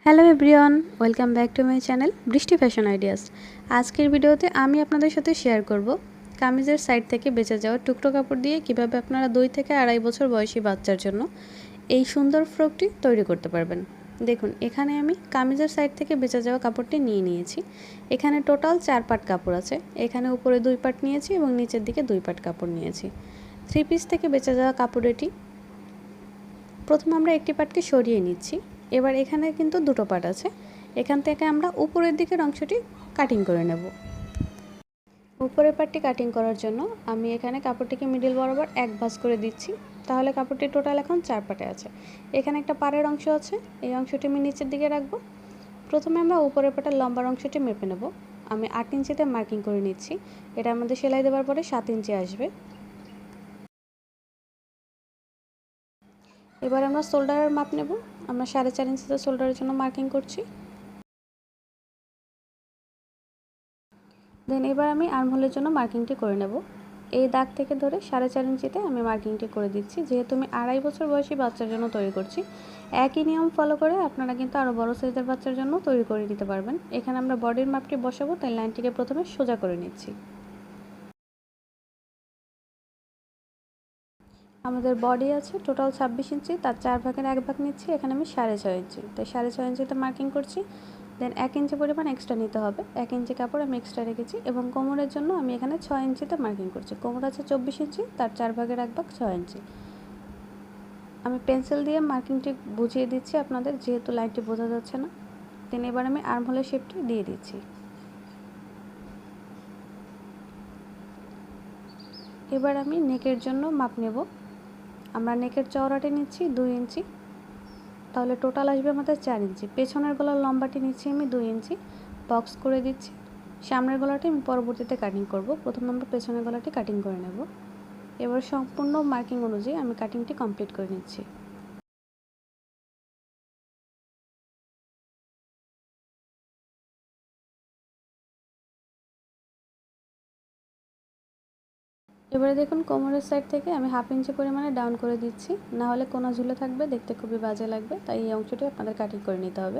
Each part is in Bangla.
Hello everyone, welcome back to my channel বৃষ্টি ফ্যাশন আইডিয়াস। আজকের ভিডিওতে আমি আপনাদের সাথে শেয়ার করব কামিজের সাইড থেকে বেঁচে যাওয়া টুকরো কাপড় দিয়ে কিভাবে আপনারা 2 থেকে আড়াই বছর বয়সী বাচ্চার জন্য এই সুন্দর ফ্রকটি তৈরি করতে পারবেন। দেখুন, এখানে আমি কামিজের সাইড থেকে বেঁচে যাওয়া কাপড়টি নিয়ে নিয়েছি। এখানে টোটাল 4 পাট কাপড় আছে। এখানে উপরে 2 পাট নিয়েছি এবং নিচের দিকে 2 পাট কাপড় নিয়েছি। 3 পিস থেকে বেঁচে যাওয়া কাপড় এটি। প্রথমে আমরা একটি পাটকে সরিয়ে নিচ্ছি। এবার এখানে কিন্তু দুটো পাট আছে। এখান থেকে আমরা উপরের দিকের অংশটি কাটিং করে নেব। উপরের পাটটি কাটিং করার জন্য আমি এখানে কাপড়টিকে মিডল বরাবর এক ভাঁজ করে দিচ্ছি। তাহলে কাপড়টি টোটাল এখন 4 পাটে আছে। এখানে একটা পাড়ের অংশ আছে, এই অংশটি আমি নিচের দিকে রাখবো। প্রথমে আমরা উপরের পাটের লম্বার অংশটি মেপে নেব। আমি 8 ইঞ্চিতে মার্কিং করে নিচ্ছি। এটা আমাদের সেলাই দেওয়ার পরে 7 ইঞ্চি আসবে। এবার আমরা শোল্ডারের মাপ নেব। আমরা 4.5 ইঞ্চিতে শোল্ডারের জন্য মার্কিং করছি। দেন এবার আমি আর্মহোলের জন্য মার্কিংটি করে নেব। এই দাগ থেকে ধরে 4.5 ইঞ্চিতে আমি মার্কিংটি করে দিচ্ছি। যেহেতু আমি 2.5 বছর বয়সী বাচ্চার জন্য তৈরি করছি, একই নিয়ম ফলো করে আপনারা কিন্তু আরও বড় সাইজের বাচ্চার জন্য তৈরি করে নিতে পারবেন। এখানে আমরা বডির মাপটি বসাবো, তাই লাইনটিকে প্রথমে সোজা করে নিচ্ছি। আমাদের বডি আছে টোটাল 26 ইঞ্চি, তার 4 ভাগের 1 ভাগ নিচ্ছি। এখানে আমি 6.5 ইঞ্চি, তাই 6.5 ইঞ্চিতে মার্কিং করছি। দেন 1 ইঞ্চি পরিমাণ এক্সট্রা নিতে হবে। 1 ইঞ্চি কাপড় আমি এক্সট্রা রেখেছি এবং কোমরের জন্য আমি এখানে 6 ইঞ্চিতে মার্কিং করছি। কোমর আছে 24 ইঞ্চি, তার 4 ভাগের 1 ভাগ 6 ইঞ্চি। আমি পেন্সিল দিয়ে মার্কিংটি বুঝিয়ে দিচ্ছি আপনাদের, যেহেতু লাইনটি বোঝা যাচ্ছে না। দেন এবার আমি আর্মহোলের শেপটি দিয়ে দিচ্ছি। এবার আমি নেকের জন্য মাপ নেব। আমরা নেকের চওড়াটি নিচ্ছি 2 ইঞ্চি, তাহলে টোটাল আসবে আমাদের 4 ইঞ্চি। পেছনের গলার লম্বাটি নিচ্ছি আমি 2 ইঞ্চি, বক্স করে দিচ্ছি। সামনের গলাটি আমি পরবর্তীতে কাটিং করব। প্রথমে আমরা পেছনের গলাটি কাটিং করে নেব। এবার সম্পূর্ণ মার্কিং অনুযায়ী আমি কাটিংটি কমপ্লিট করে নিচ্ছি। এবারে দেখুন, কোমরের সাইড থেকে আমি 1/2 ইঞ্চি পরিমাণে ডাউন করে দিচ্ছি, না হলে কোনা ঝুলে থাকবে, দেখতে খুবই বাজে লাগবে। তাই এই অংশটি আপনাদের কাটিং করে নিতে হবে।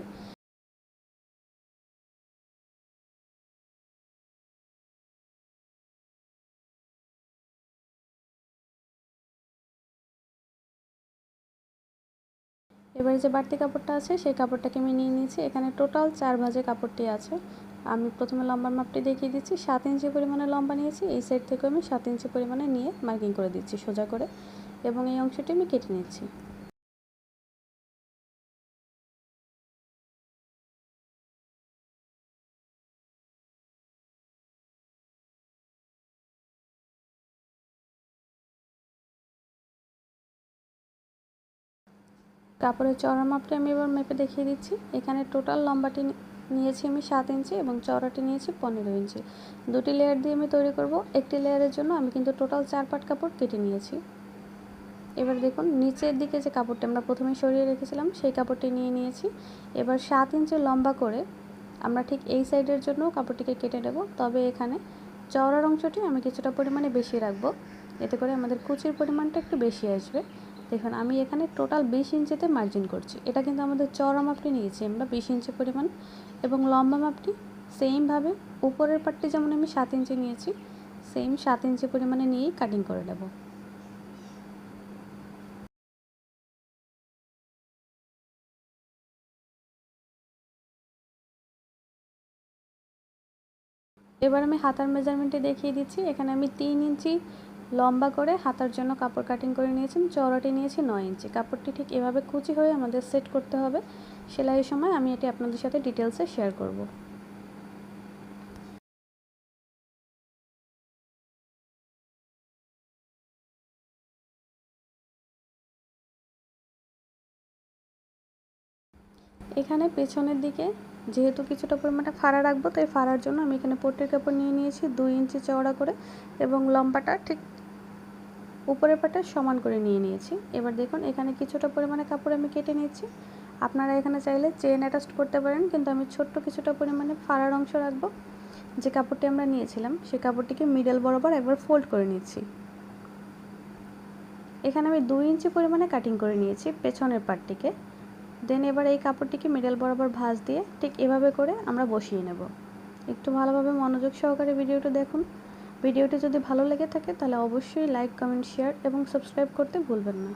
এবারে যে বাড়তি কাপড়টা আছে সেই কাপড়টাকে আমি নিয়ে নিয়েছি। এখানে টোটাল 4 ভাঁজে কাপড়টি আছে। আমি প্রথমে লম্বার মাপটি দেখিয়ে দিচ্ছি। 7 ইঞ্চি পরিমাণে লম্বা নিয়েছি। এই সাইড থেকে আমি 7 ইঞ্চি পরিমাণে নিয়ে মার্কিং করে দিচ্ছি সোজা করে, এবং এই অংশটি আমি কেটে নিচ্ছি। কাপড়ের চওড়া মাপটা আমি এবার মেপে দেখিয়ে দিচ্ছি। এখানে টোটাল লম্বাটি নিয়েছি আমি 7 ইঞ্চি এবং চওড়াটি নিয়েছি 15 ইঞ্চি। দুটি লেয়ার দিয়ে আমি তৈরি করব। একটি লেয়ারের জন্য আমি কিন্তু টোটাল 4 পাট কাপড় কেটে নিয়েছি। এবার দেখুন, নিচের দিকে যে কাপড়টি আমরা প্রথমে সরিয়ে রেখেছিলাম সেই কাপড়টি নিয়ে নিয়েছি। এবার 7 ইঞ্চি লম্বা করে আমরা ঠিক এই সাইডের জন্য কাপড়টিকে কেটে নেব। তবে এখানে চওড়ার অংশটি আমি কিছুটা পরিমাণে বেশি রাখবো, এতে করে আমাদের কুচির পরিমাণটা একটু বেশি আসবে। দেখুন, আমি এখানে টোটাল 20 ইঞ্চিতে মার্জিন করছি। এটা কিন্তু আমাদের চওড়া মাপটি নিয়েছি আমরা 20 ইঞ্চি পরিমাণ, এবং লম্বা মাপটি সেমভাবে উপরের পাটটি যেমন আমি 7 ইঞ্চি নিয়েছি, সেম 7 ইঞ্চি পরিমাণে নিয়েই কাটিং করে নেব। এবার আমি হাতার মেজারমেন্টে দেখিয়ে দিচ্ছি। এখানে আমি 3 ইঞ্চি লম্বা করে হাতার জন্য কাপড় কাটিং করে নিয়েছি। চওড়াটি নিয়েছি 9 ইঞ্চি। কাপড়টি ঠিক এভাবে কুচি হয়ে আমাদের সেট করতে হবে। সেলাইয়ের সময় আমি এটি আপনাদের সাথে ডিটেলসে শেয়ার করব। এখানে পেছনের দিকে যেহেতু কিছুটা পরিমাণে ফাড়া রাখবো, তাই ফাড়ার জন্য আমি এখানে পট্টির কাপড় নিয়ে নিয়েছি 2 ইঞ্চি চওড়া করে, এবং লম্বাটা ঠিক উপরের পাটে সমান করে নিয়ে নিয়েছি। এবার দেখুন, এখানে কিছুটা পরিমাণে কাপড় আমি কেটে নিয়েছি। আপনারা এখানে চাইলে চেন অ্যাটাচ করতে পারেন, কিন্তু আমি ছোট্ট কিছুটা পরিমাণে ফাড়ার অংশ রাখবো। যে কাপড়টি আমরা নিয়েছিলাম সেই কাপড়টিকে মিডল বরাবর একবার ফোল্ড করে নিচ্ছি। এখানে আমি 2 ইঞ্চি পরিমাণে কাটিং করে নিয়েছি পেছনের পাটটিকে। দেন এবার এই কাপড়টিকে মিডল বরাবর ভাঁজ দিয়ে ঠিক এভাবে করে আমরা বসিয়ে নেব। একটু ভালোভাবে মনোযোগ সহকারে ভিডিওটা দেখুন। ভিডিওটি যদি ভালো লেগে থাকে তাহলে অবশ্যই লাইক, কমেন্ট, শেয়ার এবং সাবস্ক্রাইব করতে ভুলবেন না।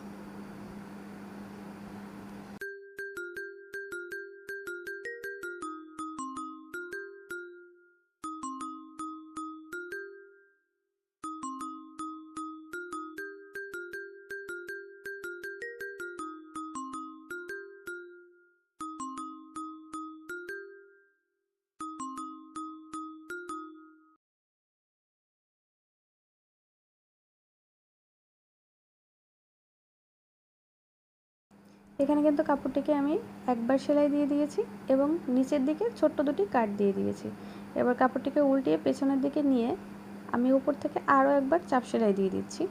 এখানে কিন্তু কাপড়টিকে আমি একবার সেলাই দিয়ে দিয়েছি এবং নিচের দিকে ছোট্ট দুটি কাট দিয়ে দিয়েছি। এবার কাপড়টিকে উল্টিয়ে পেছনের দিকে নিয়ে আমি উপর থেকে আরও একবার চাপ সেলাই দিয়ে দিচ্ছি।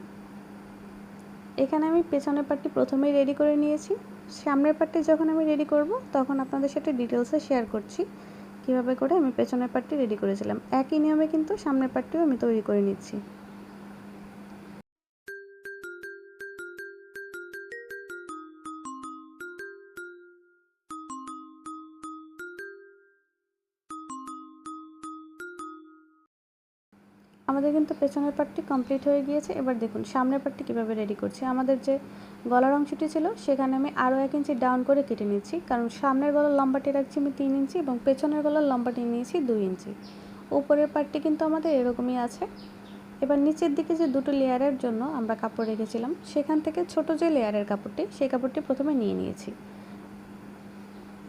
এখানে আমি পেছনের পাটটি প্রথমেই রেডি করে নিয়েছি। সামনের পাটটি যখন আমি রেডি করব তখন আপনাদের সাথে ডিটেলসে শেয়ার করছি কিভাবে করে আমি পেছনের পাটটি রেডি করেছিলাম। একই নিয়মে কিন্তু সামনের পাটটিও আমি তৈরি করে নিচ্ছি। আমাদের কিন্তু পেছনের পাটটি কমপ্লিট হয়ে গিয়েছে। এবার দেখুন সামনের পাটটি কীভাবে রেডি করছি। আমাদের যে গলার অংশটি ছিল সেখানে আমি আরও 1 ইঞ্চি ডাউন করে কেটে নিচ্ছি, কারণ সামনের গলার লম্বাটি রাখছি আমি 3 ইঞ্চি এবং পেছনের গলার লম্বাটি নিয়েছি 2 ইঞ্চি। উপরের পাটটি কিন্তু আমাদের এরকমই আছে। এবার নিচের দিকে যে দুটো লেয়ারের জন্য আমরা কাপড় রেখেছিলাম সেখান থেকে ছোট যে লেয়ারের কাপড়টি সেই কাপড়টি প্রথমে নিয়ে নিয়েছি।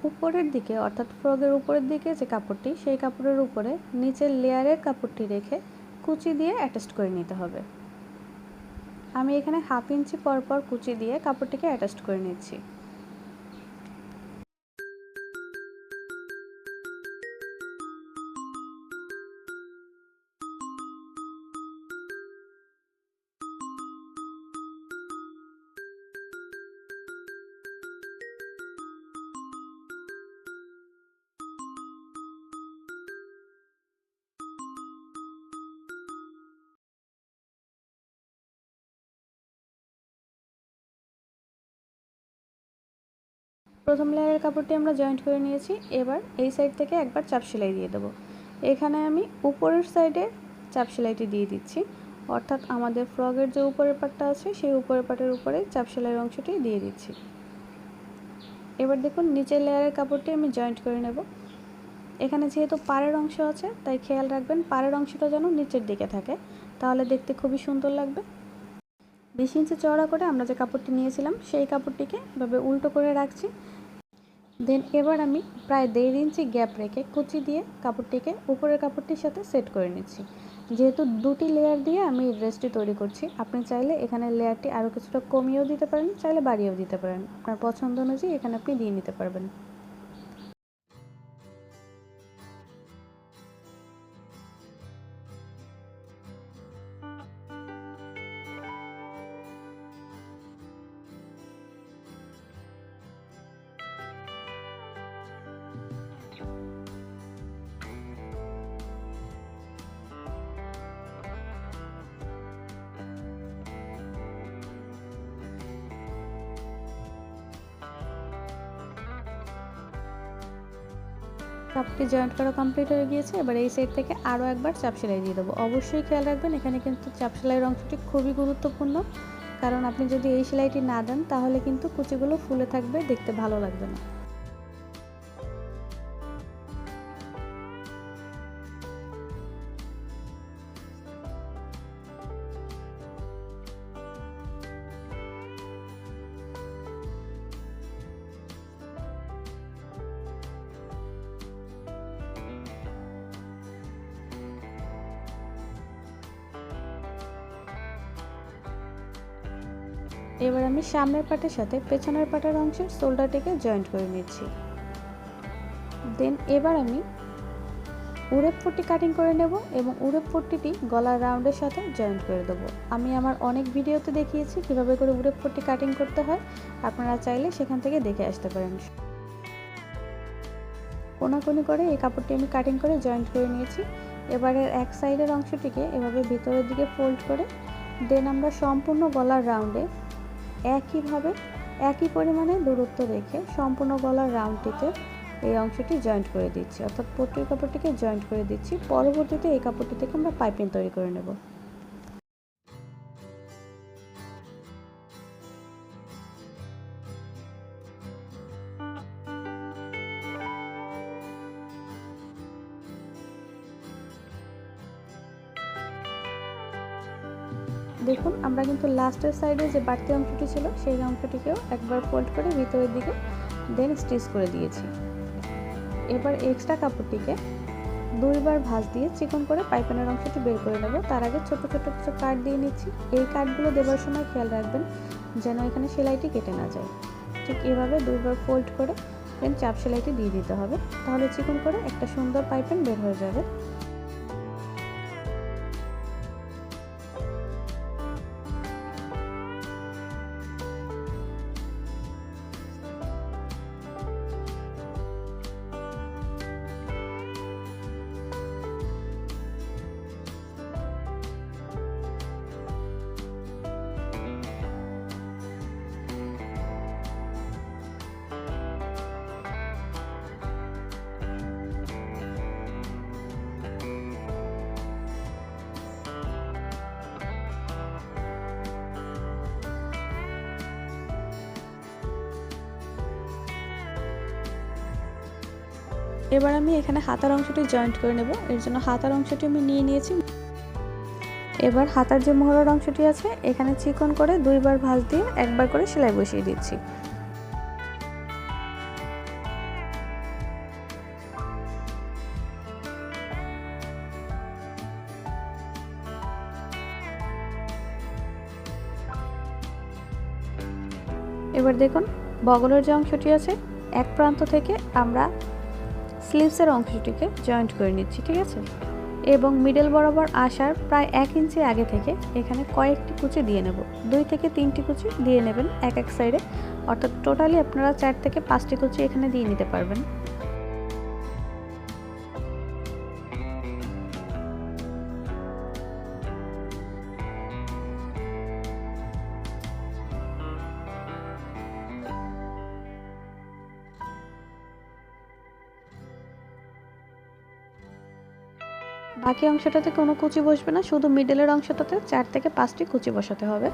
উপরের দিকে অর্থাৎ ফ্রকের উপরের দিকে যে কাপড়টি সেই কাপড়ের উপরে নিচের লেয়ারের কাপড়টি রেখে কুচি দিয়ে অ্যাটাচ করে নিতে হবে। আমি এখানে 1/2 ইঞ্চি পর কুচি দিয়ে কাপড়টিকে অ্যাটাচ করে নিচ্ছি। প্রথম লেয়ারের কাপড়টি আমরা জয়েন্ট করে নিয়েছি। এবার এই সাইড থেকে একবার চাপ সেলাই দিয়ে দেবো। এখানে আমি উপরের সাইডে চাপ সেলাইটি দিয়ে দিচ্ছি, অর্থাৎ আমাদের ফ্রকের যে উপরের পাটটা আছে সেই উপরের পাটের উপরে চাপ সেলাইয়ের অংশটি দিয়ে দিচ্ছি। এবার দেখুন নিচের লেয়ারের কাপড়টি আমি জয়েন্ট করে নেব। এখানে যেহেতু পাড়ের অংশ আছে তাই খেয়াল রাখবেন পাড়ের অংশটা যেন নিচের দিকে থাকে, তাহলে দেখতে খুবই সুন্দর লাগবে। 20 ইঞ্চি চওড়া করে আমরা যে কাপড়টি নিয়েছিলাম সেই কাপড়টিকে এভাবে উল্টো করে রাখছি। দেন এবার আমি প্রায় 1.5 ইঞ্চি গ্যাপ রেখে কুচি দিয়ে কাপড়টিকে উপরের কাপড়টির সাথে সেট করে নিচ্ছি। যেহেতু দুটি লেয়ার দিয়ে আমি এই ড্রেসটি তৈরি করছি, আপনি চাইলে এখানে লেয়ারটি আরও কিছুটা কমিয়েও দিতে পারেন, চাইলে বাড়িয়েও দিতে পারেন। আপনার পছন্দ অনুযায়ী এখানে আপনি দিয়ে নিতে পারবেন। কাপটি জয়েন্ট করা কমপ্লিট হয়ে গিয়েছে। এবার এই সাইড থেকে আরও একবার চাপ সেলাই দিয়ে দেবো। অবশ্যই খেয়াল রাখবেন এখানে কিন্তু চাপ সেলাইয়ের অংশটি খুবই গুরুত্বপূর্ণ, কারণ আপনি যদি এই সেলাইটি না দেন তাহলে কিন্তু কুচিগুলো ফুলে থাকবে, দেখতে ভালো লাগবে না। এবার আমি সামনের পাটের সাথে পেছনের পাটের অংশের শোল্ডারটিকে জয়েন্ট করে নিচ্ছি। দেন এবার আমি উড়েপ পট্টি কাটিং করে নেব এবং উড়েপ পট্টিটি গলার রাউন্ডের সাথে জয়েন্ট করে দেবো। আমি আমার অনেক ভিডিওতে দেখিয়েছি কীভাবে করে উড়েপ পট্টি কাটিং করতে হয়, আপনারা চাইলে সেখান থেকে দেখে আসতে পারেন। কোনাকুনি করে এই কাপড়টি আমি কাটিং করে জয়েন্ট করে নিয়েছি। এবারে এক সাইডের অংশটিকে এভাবে ভিতরের দিকে ফোল্ড করে দেন আমরা সম্পূর্ণ গলার রাউন্ডে একইভাবে একই পরিমাণে দূরত্ব রেখে সম্পূর্ণ গলার রাউন্ডটিতে এই অংশটি জয়েন্ট করে দিচ্ছি, অর্থাৎ পট্টির কাপড়টিকে জয়েন্ট করে দিচ্ছি। পরবর্তীতে এই কাপড়টি থেকে আমরা পাইপিং তৈরি করে নেব। দেখুন আমরা কিন্তু লাস্টের সাইডে যে বাড়তি অংশটি ছিল সেই অংশটিকেও একবার ফোল্ড করে ভিতরের দিকে দেন স্টিচ করে দিয়েছি। এবার এক্সট্রা কাপড়টিকে দুইবার ভাঁজ দিয়ে চিকন করে পাইপিনের অংশটি বের করে নেব। তার আগে ছোট ছোট কিছু কাট দিয়ে নিচ্ছি। এই কাটগুলো দেওয়ার সময় খেয়াল রাখবেন যেন এখানে সেলাইটি কেটে না যায়। ঠিক এভাবে দুইবার ফোল্ড করে দেন চাপ সেলাইটি দিয়ে দিতে হবে, তাহলে চিকন করে একটা সুন্দর পাইপিন বের হয়ে যাবে। এবার আমি এখানে হাতার অংশটি জয়েন্ট করে নেব। এর জন্য হাতার অংশটি আমি নিয়ে নিয়েছি। এবার হাতার যে মোহরার অংশটি আছে এখানে চিকন করে দুইবার ভাঁজ দিয়ে একবার করে সেলাই বসিয়ে দিচ্ছি। এবার দেখুন বগলের যে অংশটি আছে এক প্রান্ত থেকে আমরা স্লিভসের অংশটিকে জয়েন্ট করে নিচ্ছি, ঠিক আছে। এবং মিডল বরাবর আসার প্রায় 1 ইঞ্চি আগে থেকে এখানে কয়েকটি কুচি দিয়ে নেব। 2 থেকে 3টি কুচি দিয়ে নেবেন এক এক সাইডে, অর্থাৎ টোটালি আপনারা 4 থেকে 5টি কুচি এখানে দিয়ে নিতে পারবেন। বাকি অংশটাতে কোনো কুচি বসবে না, শুধু মিডলের অংশটাতে 4 থেকে 5টি কুচি বসাতে হবে।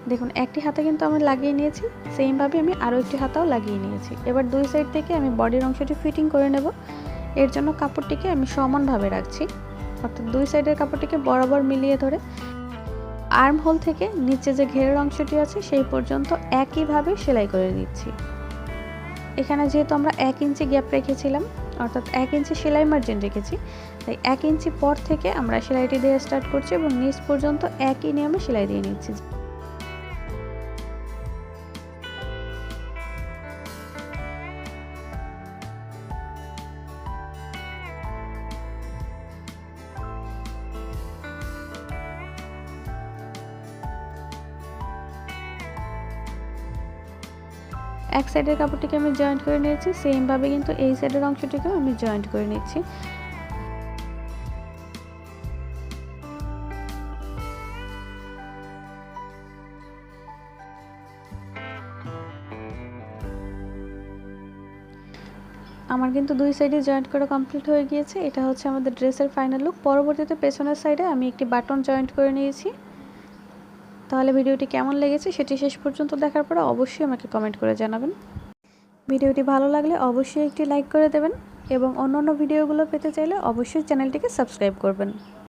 দেখুন একটি হাতে কিন্তু আমি লাগিয়ে নিয়েছি, সেমভাবে আমি আরও একটি হাতাও লাগিয়ে নিয়েছি। এবার দুই সাইড থেকে আমি বডির অংশটি ফিটিং করে নেব। এর জন্য কাপড়টিকে আমি সমানভাবে রাখছি, অর্থাৎ দুই সাইডের কাপড়টিকে বরাবর মিলিয়ে ধরে আর্ম হোল থেকে নিচে যে ঘেরের অংশটি আছে সেই পর্যন্ত একইভাবে সেলাই করে দিচ্ছি। এখানে যেহেতু আমরা 1 ইঞ্চি গ্যাপ রেখেছিলাম, অর্থাৎ 1 ইঞ্চি সেলাই মার্জিন রেখেছি, তাই 1 ইঞ্চি পর থেকে আমরা সেলাইটি দিয়ে স্টার্ট করছি এবং নিচ পর্যন্ত একই নিয়মে সেলাই দিয়ে নিচ্ছি। এক সাইডের কাপড়টিকে আমি জয়েন্ট করে নিয়েছি, সেমভাবে কিন্তু এই সাইডের অংশটিকেও আমি জয়েন্ট করে নিচ্ছি। আমার কিন্তু দুই সাইডে জয়েন্ট করা কমপ্লিট হয়ে গিয়েছে। এটা হচ্ছে আমাদের ড্রেসের ফাইনাল লুক। পরবর্তীতে পেছনের সাইডে আমি একটি বাটন জয়েন্ট করে নিয়েছি। তাহলে ভিডিওটি কেমন লেগেছে সেটি শেষ পর্যন্ত দেখার পরে অবশ্যই আমাকে কমেন্ট করে জানাবেন। ভিডিওটি ভালো লাগলে অবশ্যই একটি লাইক করে দেবেন এবং অন্যান্য ভিডিওগুলো পেতে চাইলে অবশ্যই চ্যানেলটিকে সাবস্ক্রাইব করবেন।